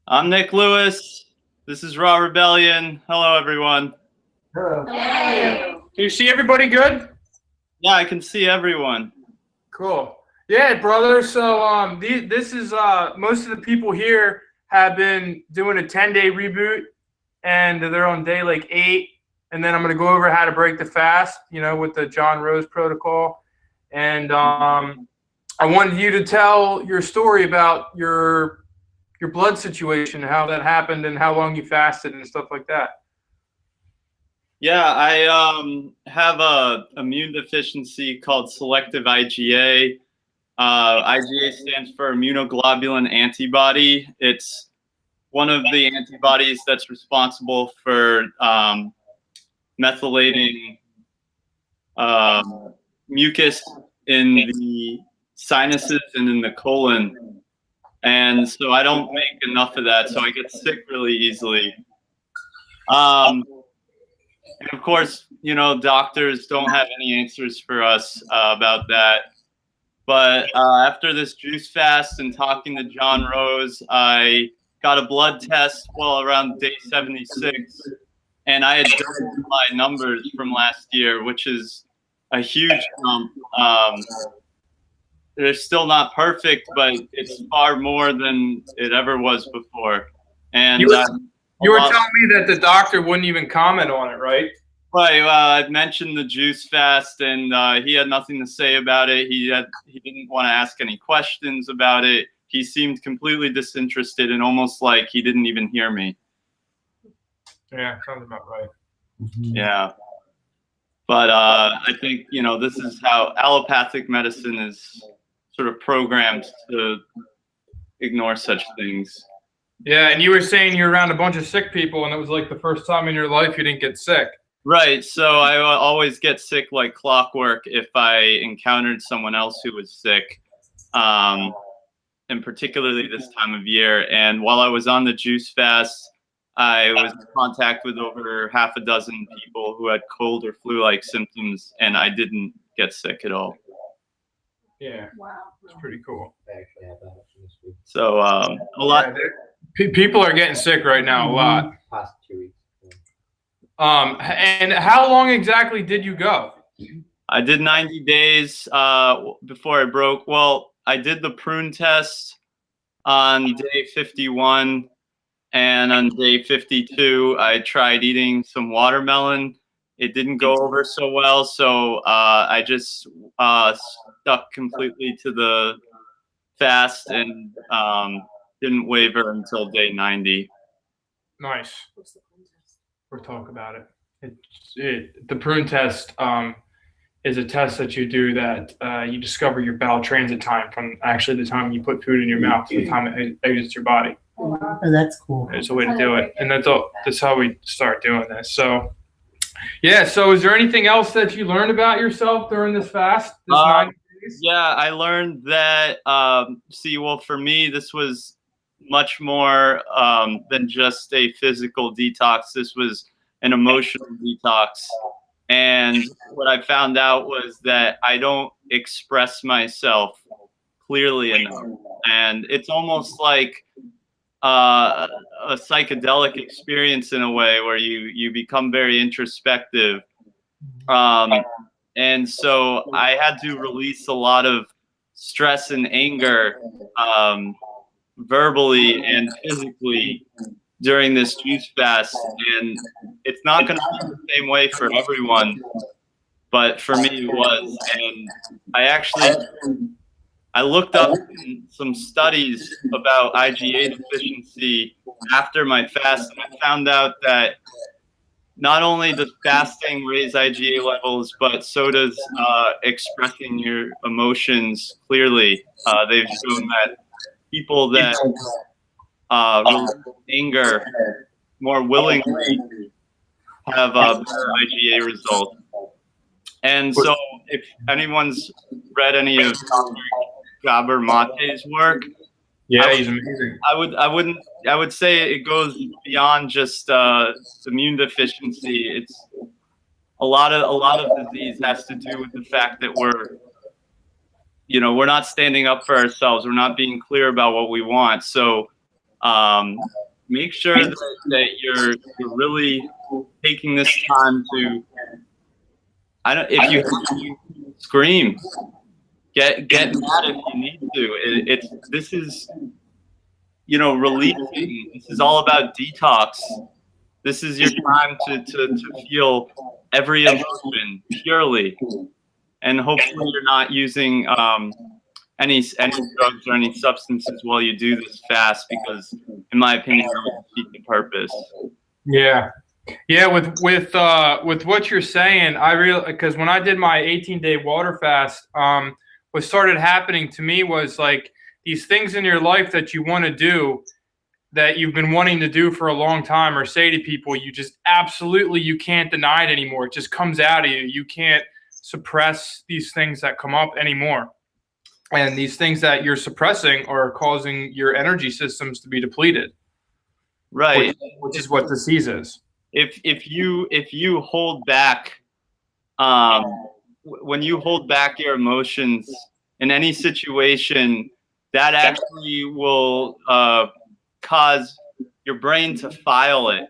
I'm Nick Lewis. This is Raw Rebellion. Hello, everyone. Hello. Hey. Can you see everybody good? Yeah, I can see everyone. Cool. Yeah, brother. So this is most of the people here have been doing a 10-day reboot, and they're on day like 8. And then I'm going to go over how to break the fast, with the John Rose protocol. And I wanted you to tell your story about your blood situation, how that happened, and how long you fasted and stuff like that. Yeah, I have a immune deficiency called selective IgA. IgA stands for immunoglobulin antibody. It's one of the antibodies that's responsible for methylating mucus in the sinuses and in the colon. And so I don't make enough of that, so I get sick really easily. And of course, doctors don't have any answers for us about that. But after this juice fast and talking to John Rose, I got a blood test around day 76, and I had doubled my numbers from last year, which is a huge jump. They're still not perfect, but it's far more than it ever was before. And you were telling me that the doctor wouldn't even comment on it, right? Right. I mentioned the juice fast, and he had nothing to say about it. He didn't want to ask any questions about it. He seemed completely disinterested and almost like he didn't even hear me. Yeah, sounds about right. Yeah. But I think, this is how allopathic medicine is sort of programmed to ignore such things. Yeah, and you were saying you're around a bunch of sick people, and it was like the first time in your life you didn't get sick. Right. So I always get sick like clockwork if I encountered someone else who was sick, and particularly this time of year. And while I was on the juice fast, I was in contact with over half a dozen people who had cold or flu-like symptoms, and I didn't get sick at all. Yeah, wow, it's pretty cool. So a lot. People are getting sick right now a lot. Past 2 weeks. And how long exactly did you go? I did 90 days before I broke. Well, I did the prune test on day 51, and on day 52, I tried eating some watermelon. It didn't go over so well, so I just stuck completely to the fast and didn't waver until day 90. Nice. We'll talk about it. The prune test is a test that you do that you discover your bowel transit time from actually the time you put food in your mouth to the time it exits your body. Oh, that's cool. It's a way to do it, and that's how we start doing this. So, yeah. So, is there anything else that you learned about yourself during this fast? This 90 days? Yeah, I learned that. For me, this was much more than just a physical detox. This was an emotional detox. And what I found out was that I don't express myself clearly enough. And it's almost like a psychedelic experience in a way where you become very introspective. And so I had to release a lot of stress and anger verbally and physically during this juice fast. And it's not going to be the same way for everyone, but for me it was. And I looked up some studies about IgA deficiency after my fast, and I found out that not only does fasting raise IgA levels, but so does expressing your emotions clearly. They've shown that people that release anger more willingly have better IgA results. And so if anyone's read any of Dr. Gabor Mate's work, yeah, he's amazing. I would say it goes beyond just immune deficiency. It's a lot of disease has to do with the fact that we're not standing up for ourselves. We're not being clear about what we want. So Make sure that you're really taking this time to. If you scream, get mad if you need to. This is releasing. This is all about detox. This is your time to feel every emotion purely, and hopefully you're not using any drugs or any substances while you do this fast, because in my opinion that would defeat the purpose. Yeah. With what you're saying, because when I did my 18-day water fast, what started happening to me was like these things in your life that you want to do, that you've been wanting to do for a long time, or say to people, you just absolutely, you can't deny it anymore. It just comes out of you. You can't suppress these things that come up anymore. And these things that you're suppressing are causing your energy systems to be depleted. Right. Which is what disease is. If you hold back, when you hold back your emotions in any situation, that actually will cause your brain to file it,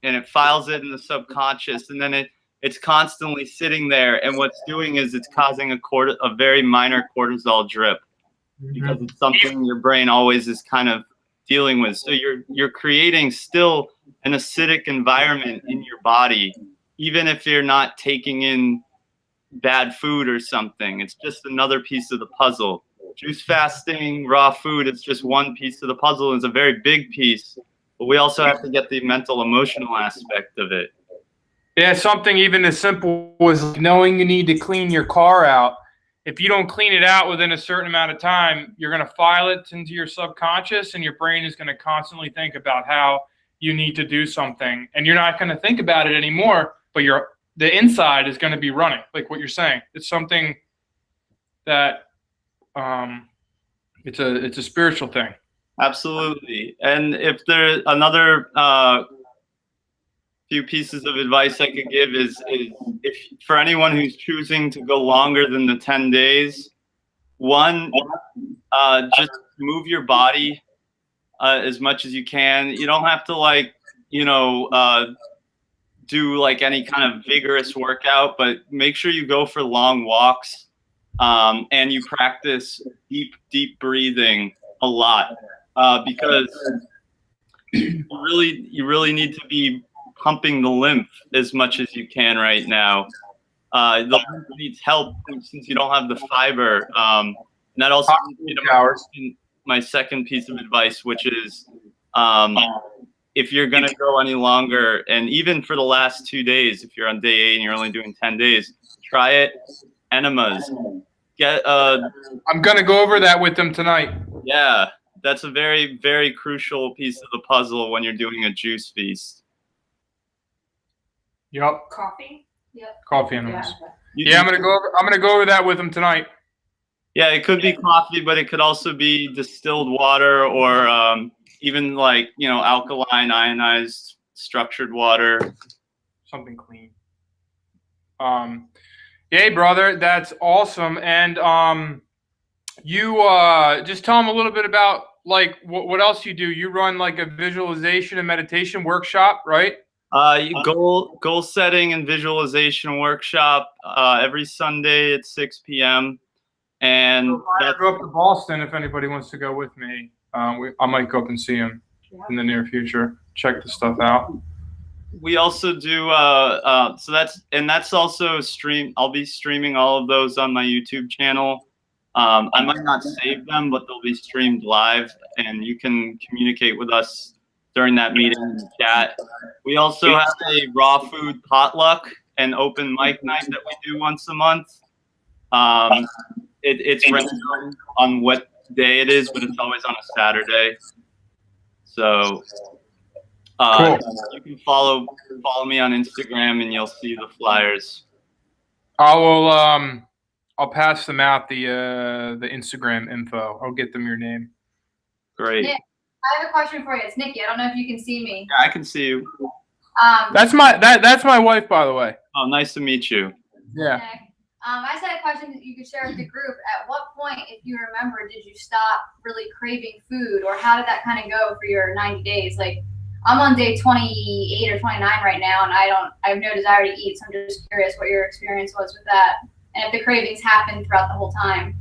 and it files it in the subconscious, and then it's constantly sitting there, and what's doing is it's causing a very minor cortisol drip, because it's something your brain always is kind of dealing with. So you're creating still an acidic environment in your body, even if you're not taking in bad food or something. It's just another piece of the puzzle. Juice fasting, raw food, it's just one piece of the puzzle. It's a very big piece, but we also have to get the mental, emotional aspect of it. Yeah, something even as simple as knowing you need to clean your car out. If you don't clean it out within a certain amount of time, you're going to file it into your subconscious, and your brain is going to constantly think about how you need to do something. And you're not going to think about it anymore, but the inside is going to be running, like what you're saying. It's something that it's a spiritual thing. Absolutely. And if there's another few pieces of advice I could give is if for anyone who's choosing to go longer than the 10 days, one, just move your body as much as you can. You don't have to do like any kind of vigorous workout, but make sure you go for long walks, and you practice deep breathing a lot, because you really need to be pumping the lymph as much as you can right now. The lymph needs help since you don't have the fiber. And that also leads me to my second piece of advice, which is if you're going to go any longer, and even for the last 2 days, if you're on day 8 and you're only doing 10 days, try it. Enemas. I'm going to go over that with them tonight. Yeah, that's a very, very crucial piece of the puzzle when you're doing a juice feast. Yep. Coffee. Yep. Coffee enemas. Yeah, I'm gonna go over that with them tonight. Yeah, it could be coffee, but it could also be distilled water, or even like alkaline, ionized, structured water. Something clean. Yay, brother, that's awesome. And you just tell them a little bit about like what else you do. You run like a visualization and meditation workshop, right? Goal setting and visualization workshop every Sunday at 6 p.m. And I go up to Boston if anybody wants to go with me. I might go up and see him in the near future. Check the stuff out. We also do so that's also stream. I'll be streaming all of those on my YouTube channel. I might not save them, but they'll be streamed live, and you can communicate with us during that meeting in the chat. We also have a raw food potluck and open mic night that we do once a month. It's random on what day it is, but it's always on a Saturday. So Cool. You can follow me on Instagram, and you'll see the flyers. I'll pass them out the Instagram info. I'll get them your name. Great. Nick, I have a question for you. It's Nikki. I don't know if you can see me. Yeah, I can see you. That's my wife, by the way. Oh, nice to meet you. Yeah. Nick, I just had a question that you could share with the group. At what point, if you remember, did you stop really craving food, or how did that kind of go for your 90 days? Like, I'm on day 28 or 29 right now, and I have no desire to eat. So I'm just curious what your experience was with that, and if the cravings happened throughout the whole time.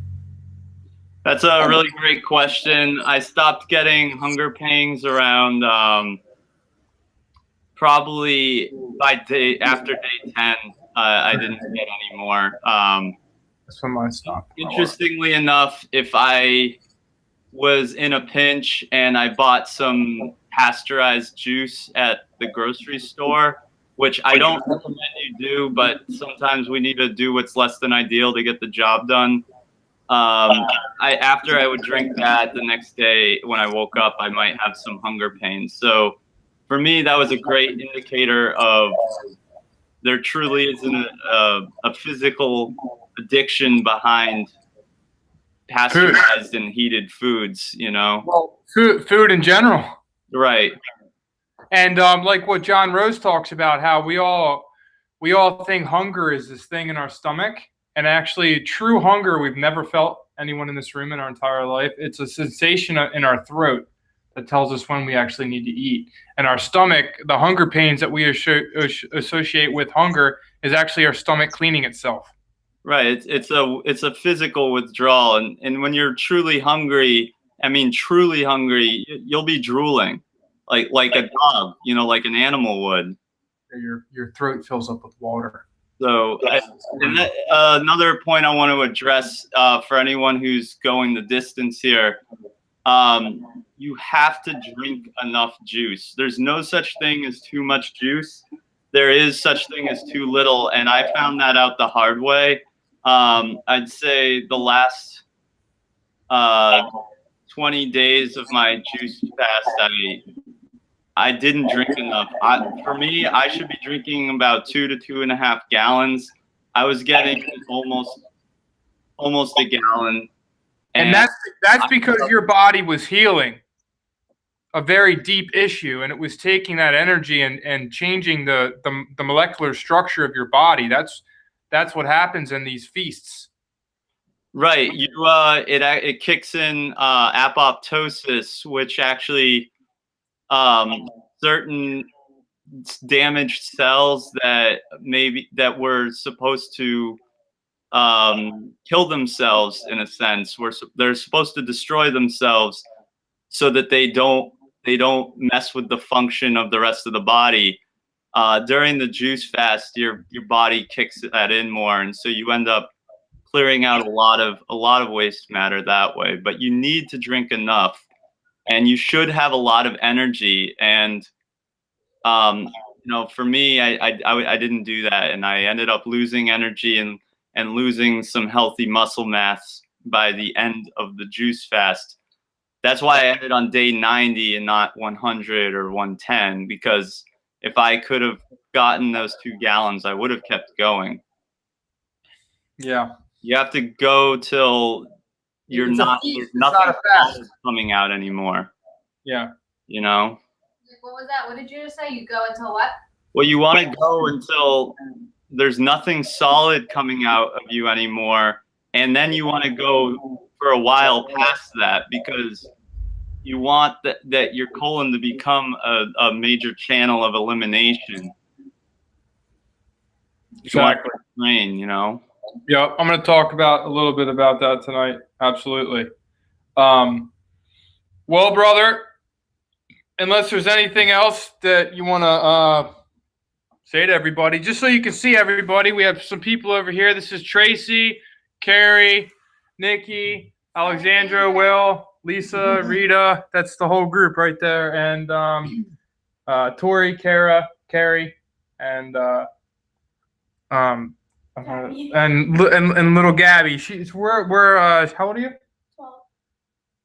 That's a really great question. I stopped getting hunger pangs around probably after day 10. I didn't get any more. That's when mine stopped. Interestingly enough, if I was in a pinch and I bought some pasteurized juice at the grocery store, which I don't recommend you do, but sometimes we need to do what's less than ideal to get the job done. After I would drink that, the next day when I woke up, I might have some hunger pains. So for me, that was a great indicator of there truly isn't a physical addiction behind pasteurized and heated foods, you know? Well, food in general. Right. And like what John Rose talks about, how we all think hunger is this thing in our stomach, and actually true hunger, we've never felt, anyone in this room, in our entire life. It's a sensation in our throat that tells us when we actually need to eat. And our stomach, the hunger pains that we associate with hunger, is actually our stomach cleaning itself. Right. It's a physical withdrawal, and when you're truly hungry, I mean truly hungry, you'll be drooling, like a dog, you know, like an animal would. Your throat fills up with water. So, another point I want to address for anyone who's going the distance here, you have to drink enough juice. There's no such thing as too much juice. There is such thing as too little, and I found that out the hard way. I'd say the last 20 days of my juice fast, I didn't drink enough. For me, I should be drinking about 2 to 2.5 gallons. I was getting almost a gallon. And that's because your body was healing a very deep issue, and it was taking that energy and changing the molecular structure of your body. That's what happens in these feasts. Right. It kicks in apoptosis, which actually certain damaged cells that were supposed to kill themselves, in a sense, they're supposed to destroy themselves so that they don't mess with the function of the rest of the body. During the juice fast, your body kicks that in more, and so you end up clearing out a lot of waste matter that way. But you need to drink enough, and you should have a lot of energy. And you know, for me, I didn't do that, and I ended up losing energy and losing some healthy muscle mass by the end of the juice fast. That's why I ended on day 90 and not 100 or 110, because if I could have gotten those 2 gallons, I would have kept going. Yeah. You have to go till there's nothing coming out anymore. Yeah. You know? What was that? What did you just say? You go until what? Well, you want to go until there's nothing solid coming out of you anymore. And then you want to go for a while past that, because you want that your colon to become a major channel of elimination. Exactly. Brain, you know? Yeah, I'm going to talk a little bit about that tonight. Absolutely. Well, brother, unless there's anything else that you want to say to everybody, just so you can see everybody, we have some people over here. This is Tracy, Carrie, Nikki, Alexandra, Will, Lisa, Rita. That's the whole group right there. And Tori, Kara, Carrie, and little Gabby. We're how old are you?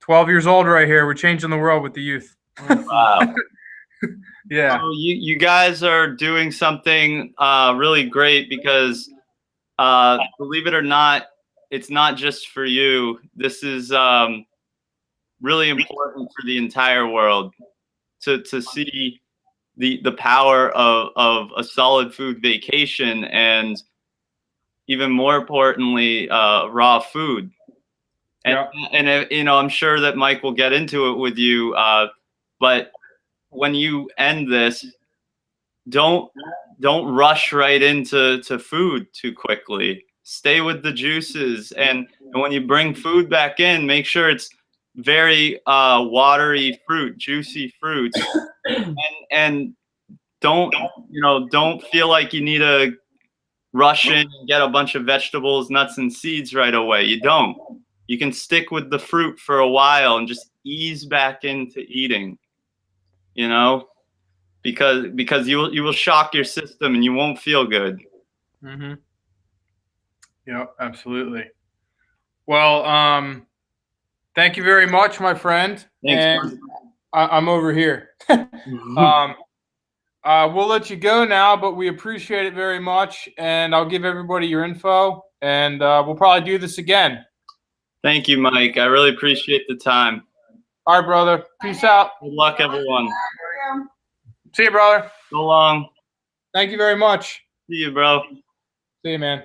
12 years old right here. We're changing the world with the youth. Wow. Yeah. So you guys are doing something really great, because believe it or not, it's not just for you. This is really important for the entire world to see the power of a solid food vacation. And even more importantly, raw food. And, Yeah. and I'm sure that Mike will get into it with you. But when you end this, don't rush right into food too quickly. Stay with the juices, and when you bring food back in, make sure it's very watery fruit, juicy fruits, and don't don't feel like you need to rush in and get a bunch of vegetables, nuts, and seeds right away. You don't. You can stick with the fruit for a while and just ease back into eating. Because you will shock your system and you won't feel good. Mm-hmm. Yeah, absolutely. Well, thank you very much, my friend. Thanks. And I'm over here. We'll let you go now, but we appreciate it very much. And I'll give everybody your info, and we'll probably do this again. Thank you, Mike. I really appreciate the time. All right, brother. Peace out. Good luck, everyone. See you, brother. So long. Thank you very much. See you, bro. See you, man.